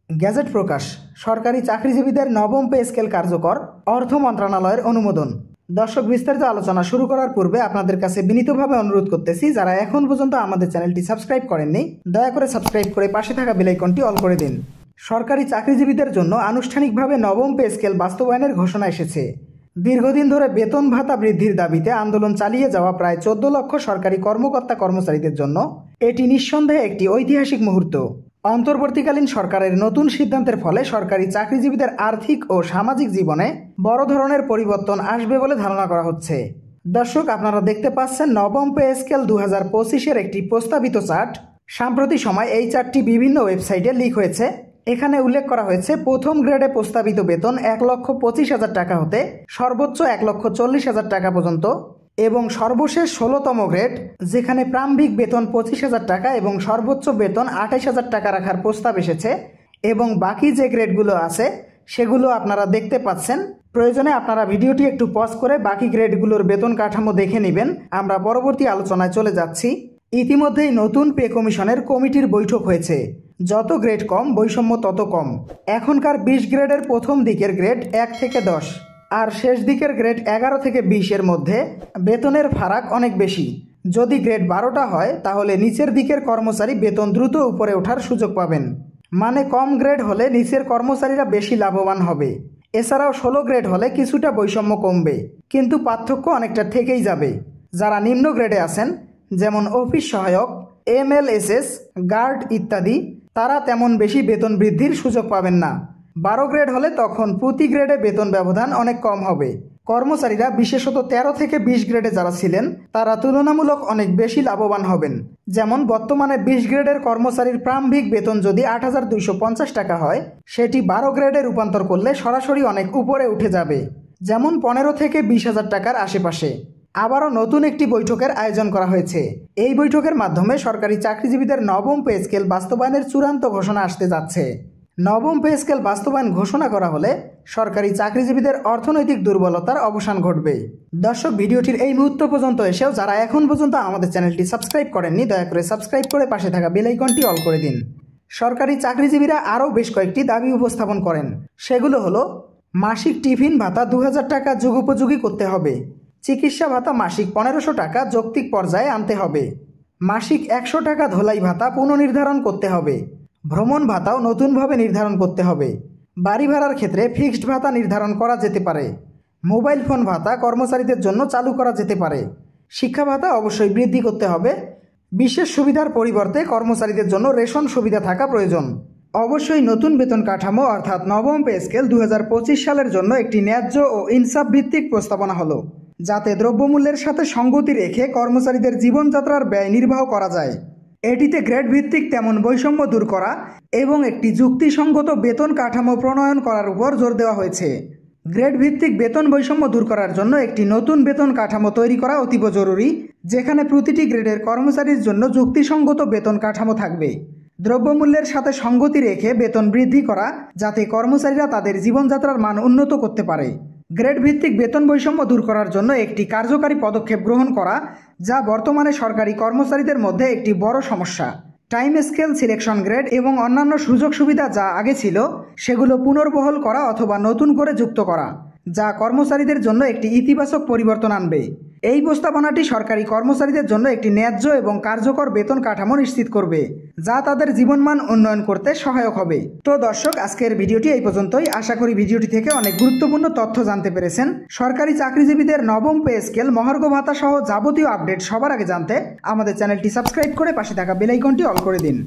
Gazette প্রকাশ, সরকারি চাকরিজীবীদের নবম পে স্কেল কার্যকর, অর্থ মন্ত্রণালয়ের অনুমোদন। দর্শক, বিস্তারিত আলোচনা শুরু করার পূর্বে আপনাদের কাছে বিনীতভাবে অনুরোধ করতেছি, যারা এখন পর্যন্ত আমাদের চ্যানেলটি সাবস্ক্রাইব করেননি দয়া করে সাবস্ক্রাইব করে পাশে থাকা বেল আইকনটি অল করে দিন। সরকারি চাকরিজীবীদের জন্য আনুষ্ঠানিকভাবে নবম পে স্কেল বাস্তবায়নের ঘোষণা এসেছে। দীর্ঘদিন ধরে বেতন ভাতা বৃদ্ধির দাবিতে আন্দোলন চালিয়ে যাওয়া প্রায় 14 লক্ষ সরকারি কর্মকর্তা কর্মচারীদের জন্য এটি নিঃসন্দেহে একটি ঐতিহাসিক মুহূর্ত। অন্তর্বর্তীকালীন সরকারের নতুন সিদ্ধান্তের ফলে সরকারি চাকরিজীবীদের আর্থিক ও সামাজিক জীবনে বড় ধরনের পরিবর্তন আসবে বলে ধারণা করা হচ্ছে। দর্শক, আপনারা দেখতে পাচ্ছেন নবম পে স্কেল 2025-এর একটি প্রস্তাবিত চার্ট। সাম্প্রতি সময় এই চার্টটি বিভিন্ন ওয়েবসাইটে লিক হয়েছে। এখানে উল্লেখ করা হয়েছে প্রথম গ্রেডে প্রস্তাবিত বেতন 1,25,000 টাকা হতে সর্বোচ্চ 1,40,000 টাকা পর্যন্ত, এবং সর্বশেষ 16তম গ্রেড যেখানে প্রারম্ভিক বেতন 25,000 টাকা এবং সর্বোচ্চ বেতন 28,000 টাকা রাখার প্রস্তাব এসেছে। এবং বাকি যে গ্রেডগুলো আছে সেগুলো আপনারা দেখতে পাচ্ছেন। প্রয়োজনে আপনারা ভিডিওটি একটু পজ করে বাকি গ্রেডগুলোর বেতন কাঠামো দেখে নেবেন। আমরা পরবর্তী আলোচনায় চলে যাচ্ছি। ইতিমধ্যেই নতুন পে কমিশনের কমিটির বৈঠক হয়েছে। যত গ্রেড কম বৈষম্য তত কম। এখনকার 20 গ্রেডের প্রথম দিকের গ্রেড 1 থেকে 10 আর শেষ দিকের গ্রেড 11 থেকে 20-এর মধ্যে বেতনের ফারাক অনেক বেশি। যদি গ্রেড 12টা হয় তাহলে নিচের দিকের কর্মচারী বেতন দ্রুত উপরে ওঠার সুযোগ পাবেন। মানে কম গ্রেড হলে নিচের কর্মচারীরা বেশি লাভবান হবে। এছাড়াও 16 গ্রেড হলে কিছুটা বৈষম্য কমবে, কিন্তু পার্থক্য অনেকটা থেকেই যাবে। যারা নিম্ন গ্রেডে আছেন, যেমন অফিস সহায়ক, MLSS, গার্ড ইত্যাদি, তারা তেমন বেশি বেতন বৃদ্ধির সুযোগ পাবেন না। 12 গ্রেড হলে তখন প্রতি গ্রেডে বেতন ব্যবধান অনেক কম হবে। কর্মচারীরা বিশেষত 13 থেকে 20 গ্রেডে যারা ছিলেন তারা তুলনামূলক অনেক বেশি লাভবান হবেন। যেমন বর্তমানে 20 গ্রেডের কর্মচারীর প্রারম্ভিক বেতন যদি 8,250 টাকা হয়, সেটি 12 গ্রেডে রূপান্তর করলে সরাসরি অনেক উপরে উঠে যাবে, যেমন 15 থেকে 20,000 টাকার আশেপাশে। আবারও নতুন একটি বৈঠকের আয়োজন করা হয়েছে। এই বৈঠকের মাধ্যমে সরকারি চাকরিজীবীদের নবম পে স্কেল বাস্তবায়নের চূড়ান্ত ঘোষণা আসতে যাচ্ছে। নবম পে স্কেল বাস্তবায়ন ঘোষণা করা হলে সরকারি চাকরিজীবীদের অর্থনৈতিক দুর্বলতার অবসান ঘটবে। দর্শক, ভিডিওটির এই মুহূর্ত পর্যন্ত এসেও যারা এখন পর্যন্ত আমাদের চ্যানেলটি সাবস্ক্রাইব করেননি দয়া করে সাবস্ক্রাইব করে পাশে থাকা বেল আইকনটি অল করে দিন। সরকারি চাকরিজীবীরা আরও বেশ কয়েকটি দাবি উপস্থাপন করেন। সেগুলো হলো মাসিক টিফিন ভাতা 2,000 টাকা যুগোপযোগী করতে হবে, চিকিৎসা ভাতা মাসিক 1,500 টাকা যৌক্তিক পর্যায়ে আনতে হবে, মাসিক 100 টাকা ধোলাই ভাতা পুনর্নির্ধারণ করতে হবে, ভ্রমণ ভাতাও নতুনভাবে নির্ধারণ করতে হবে, বাড়ি ভাড়ার ক্ষেত্রে ফিক্সড ভাতা নির্ধারণ করা যেতে পারে, মোবাইল ফোন ভাতা কর্মচারীদের জন্য চালু করা যেতে পারে, শিক্ষা ভাতা অবশ্যই বৃদ্ধি করতে হবে, বিশেষ সুবিধার পরিবর্তে কর্মচারীদের জন্য রেশন সুবিধা থাকা প্রয়োজন। অবশ্যই নতুন বেতন কাঠামো অর্থাৎ নবম পে স্কেল 2025 সালের জন্য একটি ন্যায্য ও ইনসাফ ভিত্তিক প্রস্তাবনা হলো, যাতে দ্রব্যমূল্যের সাথে সঙ্গতি রেখে কর্মচারীদের জীবনযাত্রার ব্যয় নির্বাহ করা যায়। এটিতে গ্রেড ভিত্তিক তেমন বৈষম্য দূর করা এবং একটি যুক্তিসঙ্গত বেতন কাঠামো প্রণয়ন করার উপর জোর দেওয়া হয়েছে। গ্রেড ভিত্তিক বেতন বৈষম্য দূর করার জন্য একটি নতুন বেতন কাঠামো তৈরি করা অতীব জরুরি, যেখানে প্রতিটি গ্রেডের কর্মচারীর জন্য যুক্তিসঙ্গত বেতন কাঠামো থাকবে। দ্রব্যমূল্যের সাথে সঙ্গতি রেখে বেতন বৃদ্ধি করা, যাতে কর্মচারীরা তাদের জীবনযাত্রার মান উন্নত করতে পারে। গ্রেড ভিত্তিক বেতন বৈষম্য দূর করার জন্য একটি কার্যকারী পদক্ষেপ গ্রহণ করা, যা বর্তমানে সরকারি কর্মচারীদের মধ্যে একটি বড় সমস্যা। টাইম স্কেল, সিলেকশন গ্রেড এবং অন্যান্য সুযোগ সুবিধা যা আগে ছিল সেগুলো পুনর্বহাল করা অথবা নতুন করে যুক্ত করা, যা কর্মচারীদের জন্য একটি ইতিবাচক পরিবর্তন আনবে। এই প্রস্তাবনাটি সরকারি কর্মচারীদের জন্য একটি ন্যায্য এবং কার্যকর বেতন কাঠামো নিশ্চিত করবে, যা তাদের জীবনমান উন্নয়ন করতে সহায়ক হবে। তো দর্শক, আজকের ভিডিওটি এই পর্যন্তই। আশা করি ভিডিওটি থেকে অনেক গুরুত্বপূর্ণ তথ্য জানতে পেরেছেন। সরকারি চাকরিজীবীদের নবম পে স্কেল, মহার্ঘ ভাতা সহ যাবতীয় আপডেট সবার আগে জানতে আমাদের চ্যানেলটি সাবস্ক্রাইব করে পাশে থাকা বেল আইকনটি অল করে দিন।